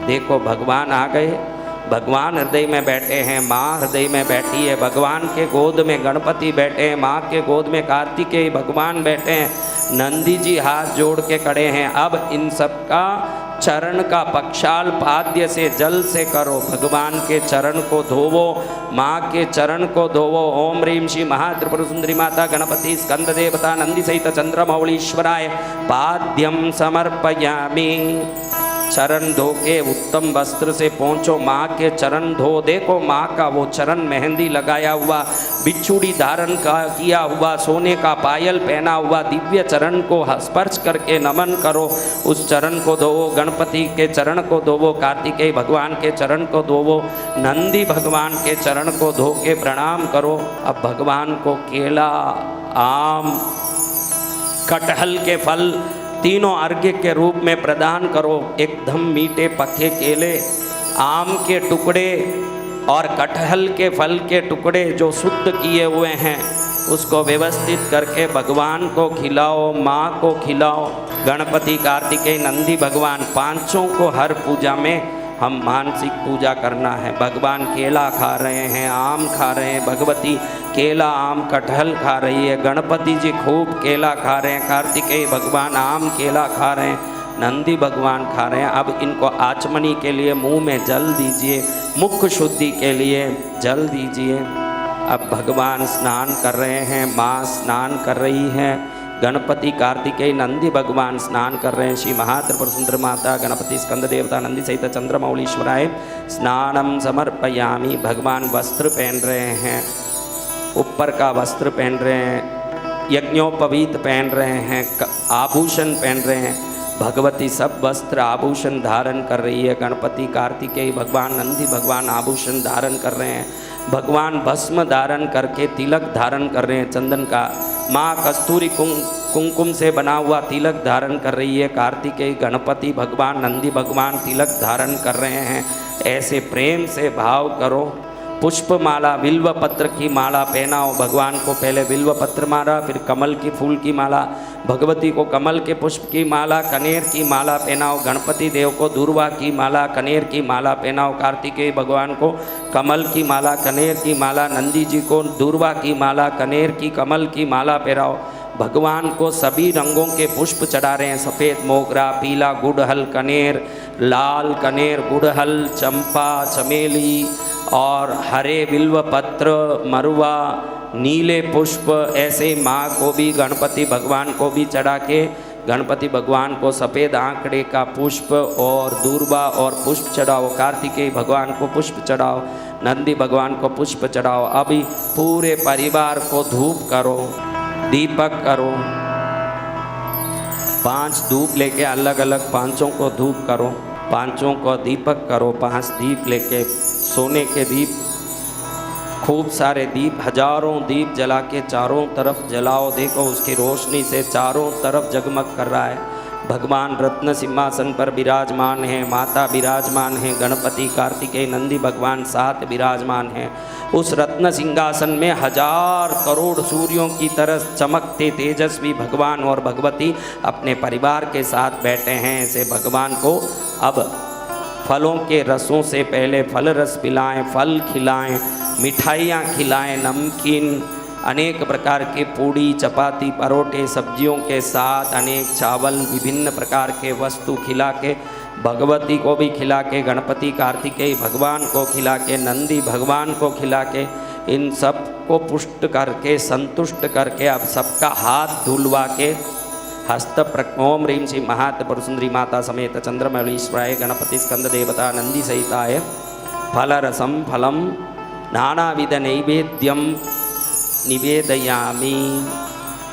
देखो भगवान आ गए, भगवान हृदय में बैठे हैं, माँ हृदय में बैठी है, भगवान के गोद में गणपति बैठे हैं, माँ के गोद में कार्तिकेय भगवान बैठे हैं, नंदी जी हाथ जोड़ के खड़े हैं। अब इन सब का चरण का पक्षाल पाद्य से जल से करो, भगवान के चरण को धोवो, माँ के चरण को धोवो। ओम ह्रीं श्री महात्रिपुर सुंदरी माता गणपति स्कंद देवता नंदी सहित चंद्रमौलीश्वराय पाद्यम समर्पयामि। चरण धो के उत्तम वस्त्र से पहुँचो, माँ के चरण धो। देखो माँ का वो चरण मेहंदी लगाया हुआ, बिच्छुड़ी धारण का किया हुआ, सोने का पायल पहना हुआ दिव्य चरण को स्पर्श करके नमन करो। उस चरण को धोवो, गणपति के चरण को धोवो, कार्तिकेय भगवान के चरण को धोवो, नंदी भगवान के चरण को धो के प्रणाम करो। अब भगवान को केला, आम, कटहल के फल तीनों अर्घ्य के रूप में प्रदान करो। एकदम मीठे पके केले, आम के टुकड़े और कटहल के फल के टुकड़े जो शुद्ध किए हुए हैं उसको व्यवस्थित करके भगवान को खिलाओ, माँ को खिलाओ। गणपति, कार्तिकेय, नंदी भगवान पांचों को हर पूजा में हम मानसिक पूजा करना है। भगवान केला खा रहे हैं, आम खा रहे हैं, भगवती केला, आम, कटहल खा रही है, गणपति जी खूब केला खा रहे हैं, कार्तिकेय भगवान आम, केला खा रहे हैं, नंदी भगवान खा रहे हैं। अब इनको आचमनी के लिए मुंह में जल दीजिए, मुख शुद्धि के लिए जल दीजिए। अब भगवान स्नान कर रहे हैं, माँ स्नान कर रही है, गणपति, कार्तिकेय, नंदी भगवान स्नान कर रहे हैं। श्री महात्रिपुर सुंदर माता गणपति स्कंद देवता नंदी सहित चंद्रमौलीश्वराय स्नानम समर्पयामि। भगवान वस्त्र पहन रहे हैं, ऊपर का वस्त्र पहन रहे हैं, यज्ञोपवीत पहन रहे हैं, आभूषण पहन रहे हैं। भगवती सब वस्त्र आभूषण धारण कर रही है। गणपति, कार्तिकेय भगवान, नंदी भगवान आभूषण धारण कर रहे हैं। भगवान भस्म धारण करके तिलक धारण कर रहे हैं चंदन का। माँ कस्तूरी कुमकुम से बना हुआ तिलक धारण कर रही है। कार्तिकेय, गणपति भगवान, नंदी भगवान तिलक धारण कर रहे हैं। ऐसे प्रेम से भाव करो। पुष्प माला, बिल्व पत्र की माला पहनाओ भगवान को। पहले बिल्व पत्र माला, फिर कमल की फूल की माला। भगवती को कमल के पुष्प की माला, कनेर की माला पहनाओ। गणपति देव को दूर्वा की माला, कनेर की माला पहनाओ। कार्तिकेय भगवान को कमल की माला, कनेर की माला। नंदी जी को दूर्वा की माला, कनेर की, कमल की माला पहनाओ। भगवान को सभी रंगों के पुष्प चढ़ा रहे हैं। सफ़ेद मोगरा, पीला गुड़हल कनेर, लाल कनेर गुड़हल, चंपा, चमेली और हरे बिल्व पत्र, मरुआ, नीले पुष्प। ऐसे माँ को भी, गणपति भगवान को भी चढ़ा के गणपति भगवान को सफ़ेद आंकड़े का पुष्प और दूर्वा और पुष्प चढ़ाओ। कार्तिकेय भगवान को पुष्प चढ़ाओ, नंदी भगवान को पुष्प चढ़ाओ। अभी पूरे परिवार को धूप करो, दीपक करो। 5 धूप लेके अलग अलग पांचों को धूप करो, पांचों को दीपक करो। 5 दीप लेके, सोने के दीप, खूब सारे दीप, हजारों दीप जला के चारों तरफ जलाओ। देखो उसकी रोशनी से चारों तरफ जगमग कर रहा है। भगवान रत्न सिंहासन पर विराजमान हैं, माता विराजमान हैं, गणपति, कार्तिकेय, नंदी भगवान साथ विराजमान हैं। उस रत्न सिंहासन में 1000 करोड़ सूर्यों की तरह चमकते तेजस्वी भगवान और भगवती अपने परिवार के साथ बैठे हैं। ऐसे भगवान को अब फलों के रसों से पहले फल रस पिलाएं, फल खिलाएं, मिठाइयाँ खिलाएं, नमकीन, अनेक प्रकार के पूड़ी, चपाती, परोठे, सब्जियों के साथ अनेक चावल, विभिन्न प्रकार के वस्तु खिला के भगवती को भी खिला के, गणपति, कार्तिकेय भगवान को खिला के, नंदी भगवान को खिला के, इन सब को पुष्ट करके, संतुष्ट करके अब सबका हाथ धुलवा के हस्त ओम ह्रीं श्री महात्रिपुर सुंदरी माता समेत चंद्रमौलीश्वराय गणपति स्कंद देवता नंदी सहिताय फलरसम फलम नानाविध नैवेद्यम निवेदयामि।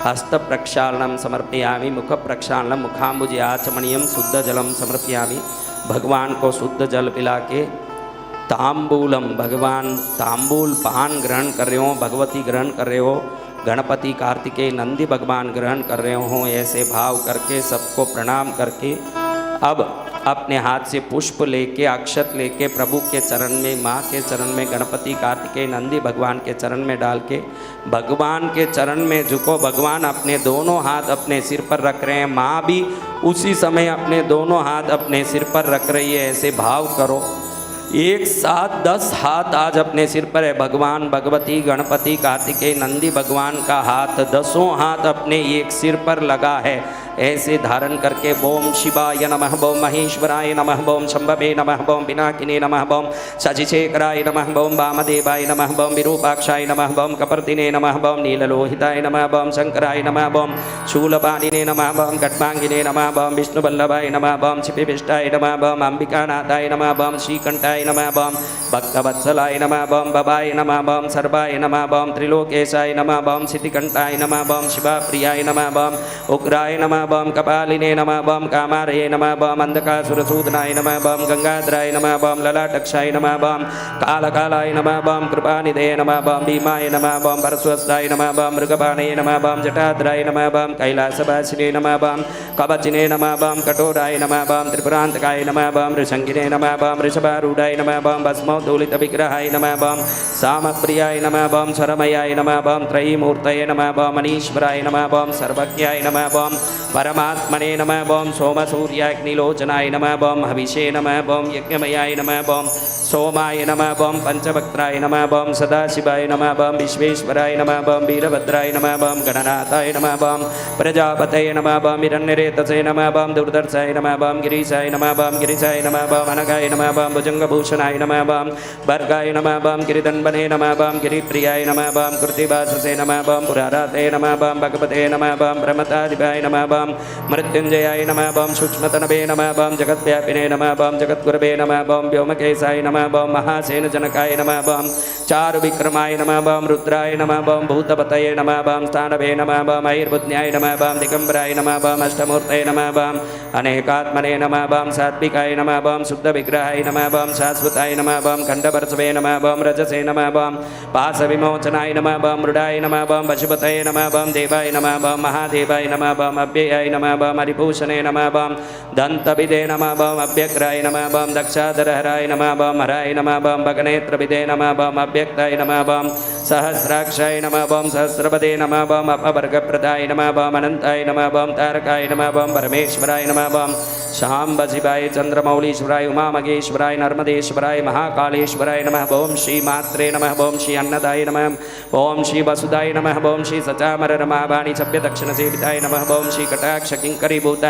हस्त प्रक्षालनम समर्पयामि, मुख प्रक्षालनम, मुखाम्बुज आचमनीयम, शुद्ध जलम समर्पयामि। भगवान को शुद्ध जल पिला के तांबूलम, भगवान तांबूल पान ग्रहण कर रहे हो, भगवती ग्रहण कर रहे हो, गणपति, कार्तिकेय, नंदी भगवान ग्रहण कर रहे हो। ऐसे भाव करके सबको प्रणाम करके अब अपने हाथ से पुष्प लेके अक्षत लेके प्रभु के चरण में, माँ के चरण में, गणपति कार्तिकेय नंदी भगवान के चरण में डाल के भगवान के चरण में झुको। भगवान अपने दोनों हाथ अपने सिर पर रख रहे हैं, माँ भी उसी समय अपने दोनों हाथ अपने सिर पर रख रही है। ऐसे भाव करो, एक साथ 10 हाथ आज अपने सिर पर है। भगवान, भगवती, गणपति, कार्तिकेय, नंदी भगवान का हाथ 10 हाथ अपने एक सिर पर लगा है। ऐसे धारण करके बोम शिवाय नमः, बोम महेश्वराय नमः, बोम शंभवे नमः, बोम पिनाकिने नमः, बोम शशिशेखराय नमः, बोम वामदेवाय नमः, बोम विरूपाक्षाय नमः, बोम कपर्दिने नमः, बोम नीललोहिताय नमः, बोम शंकराय नमः, बोम शूलपाणिने नमः, बोम खड्गांगिने नमः, बोम विष्णुवल्लभाय नमः, बोम क्षितिविष्टाय नमः, बोम अंबिकानाथाय नमः, बोम श्रीकंठाय नमः, बोम भक्तवत्सलाय नमः, बोम बबाय नमः, बोम सर्वाय नमः, बोम त्रिलोकेशाय नमः, बोम सिद्धिकंठाय नमः, बोम शिवाप्रियाय नमः, बोम उग्राय नमः, बम कपालिने नमः, बम कामारये नमः, बम अंधकासुरसूदनाय नमः, बम गंगाधराय नमः, बम ललाटक्षाय नमः, बम कालकालाय नमः, बम कृपानिधये नमः, बम भीमाय नमः, बम परस्वस्ताय नमः, बम मृगबाणये नमः, बम जटाधराय नमः, बम कैलासवासिने नमः, बम कवचिने नमः, बम कठोराय नमः, बम त्रिपुरांतकाय नमः, बम ऋषंगिने नमः, बम ऋषभारूढ़ाय नमः, बम भस्मोद्धूलित विग्रहाय नमः, बम सामप्रियाय नमः, बम स्वरमयाय नमः, बम त्रयीमूर्तये नमः, बम अनीश्वराय नमः, बम सर्वज्ञाय नमः, बम परमात्मने नमः, बम सोमसूर्याग्निलोचनाय नमः, बम हविषे नमः, बम यज्ञमयाय नमः, बम सोमाय नमः, बम पंचवक्त्राय नमः, बम सदाशिवाय नमः, बम विश्वेश्वराय नमः, बम वीरभद्राय नमः, बम गणनाथाय नमः, बम प्रजापतये नमः, बम हिरण्यरेतसे नमः, बम दुर्धर्षाय नमः, बम गिरीशाय नमः, बम गिरिशाय नमः, बम अनगाय नमः, बम भुजंगभूषणाय नमः, बम भर्गाय नमः, बम गिरिदन्वने नमः, बम गिरिप्रियाय नमः, बम कृतिवाससे नमः, बम पुराराते नमः, बम भगवते नमः, बम ब्रह्मताधिपाय नमः, बम मृत्युंजयाय नमः, बम सूक्ष्मतनवे नमः, बम जगद्व्यापिने नमः, बम जगद्गुरवे नमः, बम व्योमकेशाय नमः, बम महासेन जनकाय नमः, बम चारु विक्रमाय नमः, बम रुद्राय नमः, बम भूतपतये नमः, बम स्थानवे नमः, बम ऐर्बुद्ध्याय नमः, बम दिगंबराय नमः, बम अष्टमूर्तये नमः, बम अनेकात्मने नमः, बम सात्विकाय नमः, बम शुद्ध विग्रहाय नमः, बम शाश्वताय नमः, बम खंडवर्षवे नमः, बम रजसे नमः, बम पास विमोचनाय नमः, बम मृडाय नमः, बम पशुपतये नमः, बम देवाय नमः, बम महादेवाय नमः, बम अव्ययाय नमः, बम हरिभूषणे नमः, बम दंतविदे नमः, बम अव्यग्राय नमः, बम दक्षाधरहराय नमः, बम हराय नमः, बम भगनेत्रविदे नमः, बम अव्यक्ताय नमः, बम सहस्राक्षाय नमः, बम सहस्रपदे नमः, बम अपवर्गप्रदाय नमः, बम अनंताय नमः, बम तारकाय नमः, बम परमेश्वराय नमः, बम शांब शिवाय चंद्रमौलीश्वराय उमामगेश्वराय नर्मदेश्वराय महाकालेश्वराय नमः, ओम श्री मात्रे नमः, ओम श्री अन्नदाय नमः, ओम श्री वसुदाय नमः, ओम श्री सचामर रमावाणी सभ्य दक्षिण सेविताय नमः, ओम श्री कटाक्ष किंकरीभूत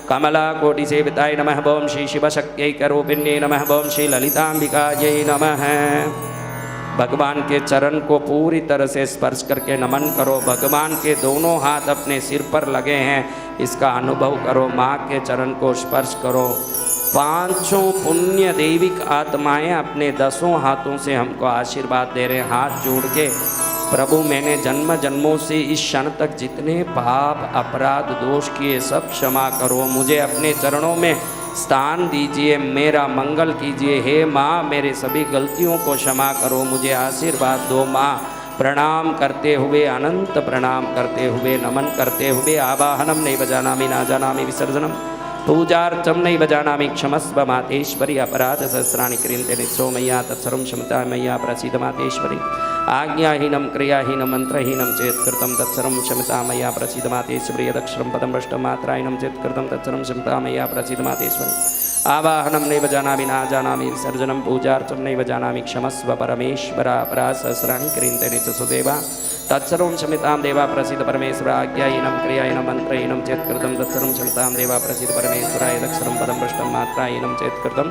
कमला कोटि सेविताय नमः, ओम श्री शिवशक्त्यैकरूपिण्ये नमः, ओम श्री ललितांबिकायै नमः। भगवान के चरण को पूरी तरह से स्पर्श करके नमन करो। भगवान के दोनों हाथ अपने सिर पर लगे हैं, इसका अनुभव करो। माँ के चरण को स्पर्श करो। 5 पुण्य दैविक आत्माएं अपने 10 हाथों से हमको आशीर्वाद दे रहे हैं। हाथ जोड़ के प्रभु, मैंने जन्म जन्मों से इस क्षण तक जितने पाप अपराध दोष किए सब क्षमा करो। मुझे अपने चरणों में स्थान दीजिए, मेरा मंगल कीजिए। हे माँ, मेरे सभी गलतियों को क्षमा करो, मुझे आशीर्वाद दो। माँ, प्रणाम करते हुए, अनंत प्रणाम करते हुए, नमन करते हुए, आवाहनम नैव जानामि न जानामि विसर्जनम पूजार्चम नैव जानामि क्षमस्व मातेश्वरी। अपराध सहस्राणि क्रियन्ते नित्सो मय्या तत्सर्वं क्षमता मय्या प्रसीद मातेश्वरी। आज्ञाहीनं क्रियाहीनं मंत्रहीनं चेत्कृतं तत्सर्वं क्षमता मय्या प्रसीद मातेश्वरी। यदक्षरं पदं भ्रष्टं मात्राहीनं चेत्कृतं तत्सर्वं क्षमता मय्या प्रसीद मातेश्वरी। आवाहनं नैव जानामि न जानामि विसर्जनं पूजार्चं नैव जानामि क्षमस्व परमेश्वर। अपराध सहस्राणि क्रियन्ते नित्सो देवा तत्सर्वं क्षमतां देवा प्रसीद परमेश्वर। आज्ञाहीनं क्रियाहीनं मंत्रहीनं चेत्कृतं तत्सर्वं क्षमतां देवा प्रसीद परमेश्वर। यदक्षरं पदं भ्रष्टं मात्राहीनं चेत्कृतं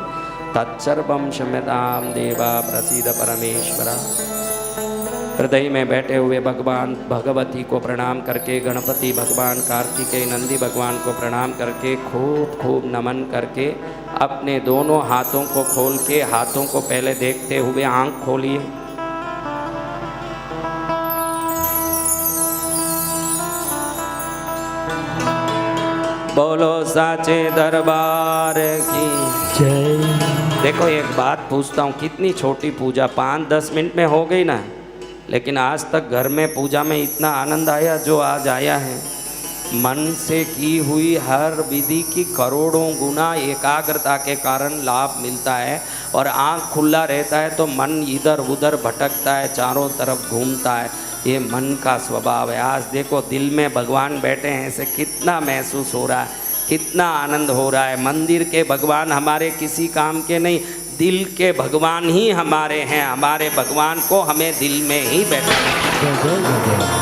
तत्सर्वं क्षमतां देवा प्रसीद परमेश्वर। हृदय में बैठे हुए भगवान भगवती को प्रणाम करके, गणपति भगवान, कार्तिकेय, नंदी भगवान को प्रणाम करके, खूब खूब नमन करके, अपने दोनों हाथों को खोल के, हाथों को पहले देखते हुए आंख खोलिए। बोलो साचे दरबार की जय। देखो, एक बात पूछता हूँ, कितनी छोटी पूजा, 5-10 मिनट में हो गई ना, लेकिन आज तक घर में पूजा में इतना आनंद आया जो आज आया है। मन से की हुई हर विधि की करोड़ों गुना एकाग्रता के कारण लाभ मिलता है। और आँख खुला रहता है तो मन इधर उधर भटकता है, चारों तरफ घूमता है। ये मन का स्वभाव है। आज देखो दिल में भगवान बैठे हैं, ऐसे कितना महसूस हो रहा है, कितना आनंद हो रहा है। मंदिर के भगवान हमारे किसी काम के नहीं, दिल के भगवान ही हमारे हैं। हमारे भगवान को हमें दिल में ही बैठाना है।